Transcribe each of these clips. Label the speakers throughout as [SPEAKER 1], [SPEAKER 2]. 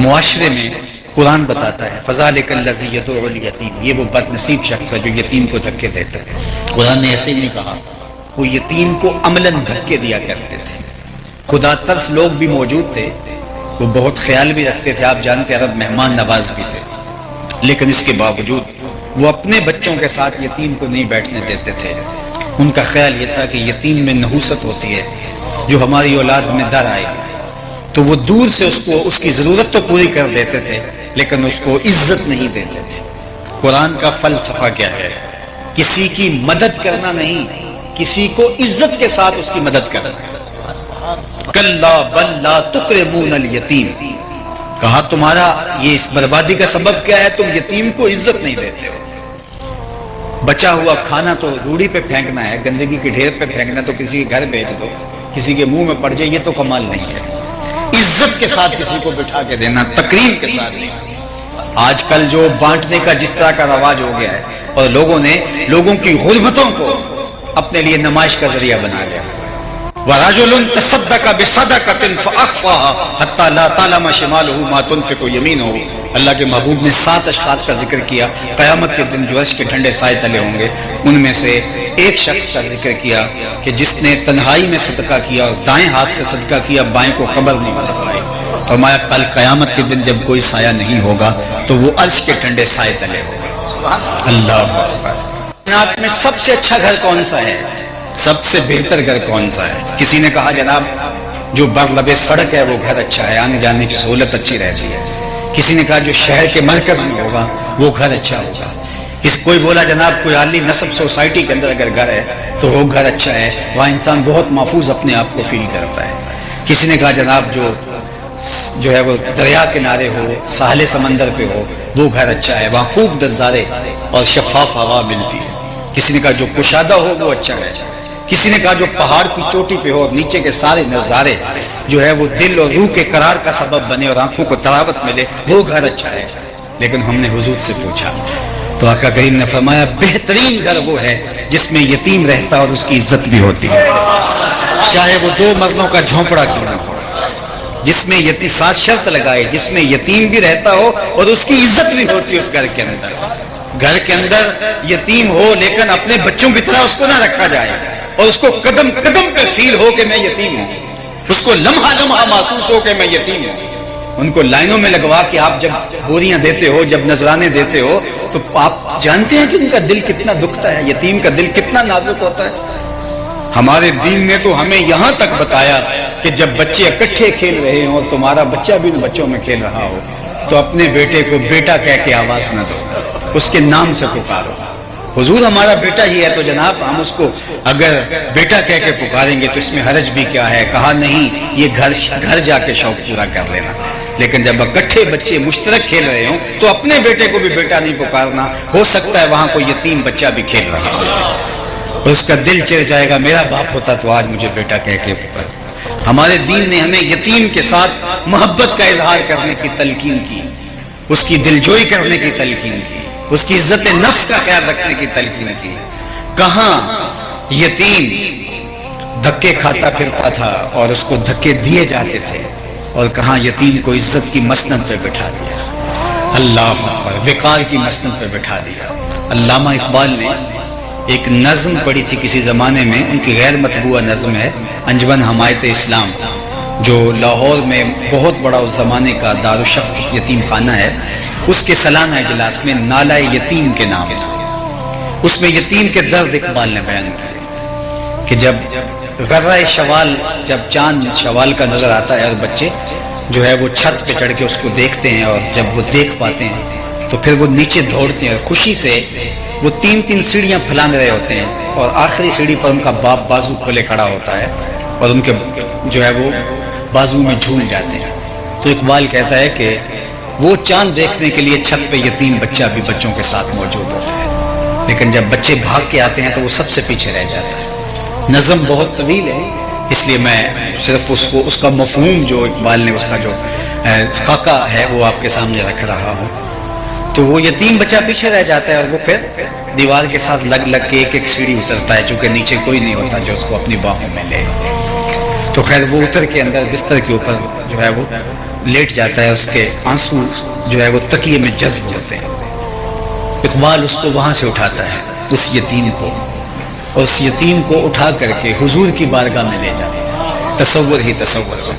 [SPEAKER 1] معاشرے میں قرآن بتاتا ہے فذلک الذی یدعو الیتیم، یہ وہ بد نصیب شخص ہے جو یتیم کو دھکے دیتا ہے۔ قرآن نے ایسے ہی نہیں کہا، وہ یتیم کو عملاً دھکے دیا کرتے تھے۔ خدا ترس لوگ بھی موجود تھے، وہ بہت خیال بھی رکھتے تھے، آپ جانتے عرب مہمان نواز بھی تھے، لیکن اس کے باوجود وہ اپنے بچوں کے ساتھ یتیم کو نہیں بیٹھنے دیتے تھے۔ ان کا خیال یہ تھا کہ یتیم میں نحوست ہوتی ہے، جو ہماری اولاد میں در آئے گی، تو وہ دور سے اس کی ضرورت تو پوری کر دیتے تھے لیکن اس کو عزت نہیں دیتے تھے۔ قرآن کا فلسفہ کیا ہے؟ کسی کی مدد کرنا نہیں، کسی کو عزت کے ساتھ اس کی مدد کرنا۔ کلا بل لا تکرمون الیتیم، کہا تمہارا یہ اس بربادی کا سبب کیا ہے؟ تم یتیم کو عزت نہیں دیتے ہو۔ بچا ہوا کھانا تو روڑی پہ پھینکنا ہے، گندگی کے ڈھیر پہ پھینکنا، تو کسی کے گھر بھیج دو، کسی کے منہ میں پڑ جائے، یہ تو کمال نہیں ہے۔ عزت کے ساتھ کسی کو بٹھا کے دینا، تکریم کے ساتھ نہیں۔ آج کل جو بانٹنے کا جس طرح کا رواج ہو گیا ہے، اور لوگوں نے لوگوں کی غربتوں کو اپنے لیے نمائش کا ذریعہ بنا لیا۔ وَرَجُلٌ تَصَدَّقَ بِصَدَقَةٍ فَأَخْفَاهَا حَتَّى لَا تَعْلَمَ شِمَالُهُ مَا تُنْفِقُ يَمِينُهُ۔ اللہ کے محبوب نے 7 اشخاص کا ذکر کیا، قیامت کے دن جو عرش کے ٹھنڈے سائے تلے ہوں گے، ان میں سے ایک شخص کا ذکر کیا کہ جس نے تنہائی میں صدقہ کیا اور دائیں ہاتھ سے صدقہ کیا، بائیں کو خبر نہیں پڑ پائی۔ فرمایا کل قیامت کے دن جب کوئی سایہ نہیں ہوگا تو وہ عرش کے ٹھنڈے سائے تلے ہوگا۔ اللہ اکبر۔ کائنات میں سب سے اچھا گھر کون سا ہے؟ سب سے بہتر گھر کون سا ہے؟ کسی نے کہا جناب جو بر لبے سڑک ہے وہ گھر اچھا ہے، آنے جانے کی سہولت اچھی رہتی ہے۔ کسی نے کہا جو شہر کے مرکز میں ہوگا وہ گھر اچھا ہوگا۔ کوئی بولا جناب کوئی عالی نسب سوسائٹی کے اندر اگر گھر ہے تو وہ گھر اچھا ہے، وہاں انسان بہت محفوظ اپنے آپ کو فیل کرتا ہے۔ کسی نے کہا جناب جو ہے وہ دریا کنارے ہو، ساحل سمندر پہ ہو، وہ گھر اچھا ہے، وہاں خوب نظارے اور شفاف ہوا ملتی ہے۔ کسی نے کہا جو کشادہ ہو وہ اچھا ہے۔ کسی نے کہا جو پہاڑ کی چوٹی پہ ہو اور نیچے کے سارے نظارے جو ہے وہ دل اور روح کے قرار کا سبب بنے اور آنکھوں کو تراوت ملے، وہ گھر اچھا ہے۔ لیکن ہم نے حضور سے پوچھا تو آقا کریم نے فرمایا بہترین گھر وہ ہے جس میں یتیم رہتا اور اس کی عزت بھی ہوتی ہے، چاہے وہ 2 مردوں کا جھونپڑا کیوں نہ ہو، جس میں یتیم ساتھ شرط لگائے، جس میں یتیم بھی رہتا ہو اور اس کی عزت بھی ہوتی ہے اس گھر کے اندر۔ گھر کے اندر یتیم ہو لیکن اپنے بچوں کی طرح اس کو نہ رکھا جائے اور اس کو قدم قدم پہ فیل ہو کہ میں یتیم ہوں، اس کو لمحہ لمحہ محسوس ہو کہ میں یتیم ہوں۔ ان کو لائنوں میں لگوا کہ آپ جب بوریاں دیتے ہو، جب نذرانے دیتے ہو، تو آپ جانتے ہیں کہ ان کا دل کتنا دکھتا ہے، یتیم کا دل کتنا نازک ہوتا ہے۔ ہمارے دین نے تو ہمیں یہاں تک بتایا کہ جب بچے اکٹھے کھیل رہے ہوں اور تمہارا بچہ بھی ان بچوں میں کھیل رہا ہو تو اپنے بیٹے کو بیٹا کہہ کے آواز نہ دو، اس کے نام سے پکارو۔ حضور ہمارا بیٹا ہی ہے تو جناب ہم اس کو اگر بیٹا کہہ کے پکاریں گے تو اس میں حرج بھی کیا ہے؟ کہا نہیں، یہ گھر جا کے شوق پورا کر لینا۔ لیکن جب اکٹھے بچے مشترک کھیل رہے ہوں تو اپنے بیٹے کو بھی بیٹا نہیں پکارنا، ہو سکتا ہے وہاں کوئی یتیم بچہ بھی کھیل رہا ہو، اس کا دل چڑھ جائے گا میرا باپ ہوتا تو آج مجھے بیٹا کہہ کے پکار۔ ہمارے دین نے ہمیں یتیم کے ساتھ محبت کا اظہار کرنے کی تلقین کی، اس کی دلجوئی کرنے کی تلقین کی، اس کی عزت نفس کا خیال رکھنے کی تلقین کی۔ کہاں یتیم دھکے کھاتا پھرتا تھا اور اس کو دھکے دیے جاتے تھے، اور کہاں یتیم کو عزت کی مسند پہ بٹھا دیا، اللہ اکبر، وقار کی مسند پہ بٹھا دیا۔ علامہ اقبال نے ایک نظم پڑھی تھی کسی زمانے میں، ان کی غیر مطبوعہ نظم ہے انجمن حمایت اسلام، جو لاہور میں بہت بڑا اس زمانے کا دارالشفقت یتیم خانہ ہے، اس کے سالانہ اجلاس میں نالہ یتیم کے نام سے اس میں یتیم کے درد اقبال نے بیان کیے کہ جب غرہ شوال، جب چاند شوال کا نظر آتا ہے اور بچے جو ہے وہ چھت پہ چڑھ کے اس کو دیکھتے ہیں، اور جب وہ دیکھ پاتے ہیں تو پھر وہ نیچے دوڑتے ہیں اور خوشی سے وہ 3 سیڑھیاں پھلانگ رہے ہوتے ہیں، اور آخری سیڑھی پر ان کا باپ بازو کھولے کھڑا ہوتا ہے اور ان کے جو ہے وہ بازو میں جھول جاتے ہیں۔ تو اقبال کہتا ہے کہ وہ چاند دیکھنے کے لیے چھت پہ یتیم بچہ بھی بچوں کے ساتھ موجود ہوتا ہے، لیکن جب بچے بھاگ کے آتے ہیں تو وہ سب سے پیچھے رہ جاتا ہے۔ نظم بہت طویل ہے، اس لیے میں صرف اس کا مفہوم جو اقبال نے اس کا جو خاکہ ہے وہ آپ کے سامنے رکھ رہا ہوں۔ تو وہ یتیم بچہ پیچھے رہ جاتا ہے اور وہ پھر دیوار کے ساتھ لگ کے ایک سیڑھی اترتا ہے، چونکہ نیچے کوئی نہیں ہوتا جو اس کو اپنی باہوں میں لے۔ تو خیر وہ اتر کے اندر بستر کے اوپر جو ہے وہ لیٹ جاتا ہے، اس کے آنسو جو ہے وہ تکیے میں جذب ہوتے ہیں۔ اقبال اس کو وہاں سے اٹھاتا ہے، اس یتیم کو، اور اس یتیم کو اٹھا کر کے حضور کی بارگاہ میں لے جاتا ہے۔ تصور ہی تصور ہے۔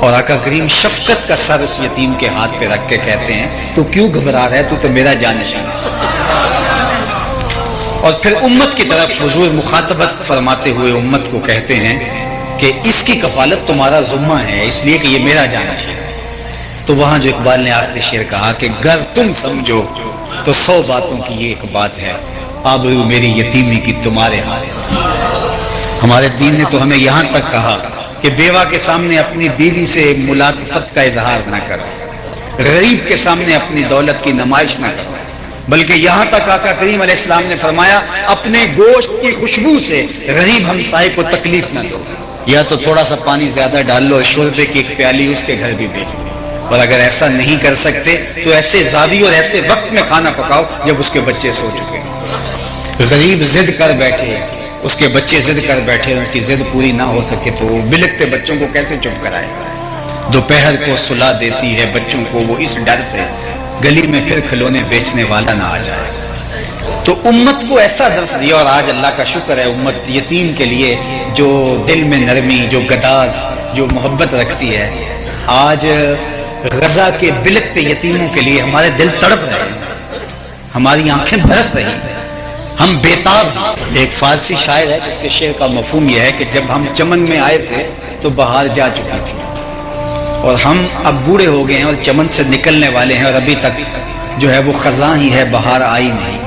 [SPEAKER 1] اور آقا کریم شفقت کا سر اس یتیم کے ہاتھ پہ رکھ کے کہتے ہیں تو کیوں گھبرا رہا ہے، تو میرا جانشین ہے۔ اور پھر امت کی طرف حضور مخاطبت فرماتے ہوئے امت کو کہتے ہیں کہ اس کی کفالت تمہارا ذمہ ہے، اس لیے کہ یہ میرا جانشین ہے۔ تو وہاں جو اقبال نے آخری شعر کہا کہ گر تم سمجھو تو 100 باتوں کی یہ ایک بات ہے، آبرو میری یتیمی کی تمہارے ہاتھ۔ ہمارے دین نے تو ہمیں یہاں تک کہا کہ بیوہ کے سامنے اپنی بیوی سے ملاطفت کا اظہار نہ کرو، غریب کے سامنے اپنی دولت کی نمائش نہ کرو، بلکہ یہاں تک آقا کریم علیہ السلام نے فرمایا اپنے گوشت کی خوشبو سے غریب ہمسائے کو تکلیف نہ دو، یا تو تھوڑا سا پانی زیادہ ڈال لو، شوربے کی ایک پیالی اس کے گھر بھی بھیج لو، اور اگر ایسا نہیں کر سکتے تو ایسے زاوی اور ایسے وقت میں کھانا پکاؤ جب اس کے بچے سو چکے۔ غریب ضد کر بیٹھے، اس کے بچے ضد کر بیٹھے، ان کی ضد پوری نہ ہو سکے تو وہ بلکتے بچوں کو کیسے چپ کرائے؟ دوپہر کو سلا دیتی ہے بچوں کو وہ اس ڈر سے گلی میں پھر کھلونے بیچنے والا نہ آ جائے۔ تو امت کو ایسا درس دیا، اور آج اللہ کا شکر ہے امت یتیم کے لیے جو دل میں نرمی، جو گداز، جو محبت رکھتی ہے، آج غزہ کے بلکتے یتیموں کے لیے ہمارے دل تڑپ رہے ہیں، ہماری آنکھیں برس رہی ہیں، ہم بیتاب ہیں۔ ایک فارسی شاعر ہے جس کے شعر کا مفہوم یہ ہے کہ جب ہم چمن میں آئے تھے تو بہار جا چکی تھی، اور ہم اب بوڑھے ہو گئے ہیں اور چمن سے نکلنے والے ہیں، اور ابھی تک جو ہے وہ خزاں ہی ہے، بہار آئی نہیں۔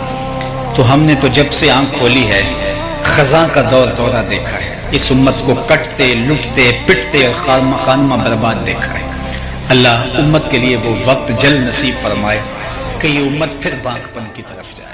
[SPEAKER 1] تو ہم نے تو جب سے آنکھ کھولی ہے خزاں کا دورہ دیکھا ہے، اس امت کو کٹتے لٹتے پٹتے اور خانمہ برباد دیکھا ہے۔ اللہ امت کے لیے وہ وقت جلد نصیب فرمائے کہ یہ امت پھر باغپن کی طرف جائے۔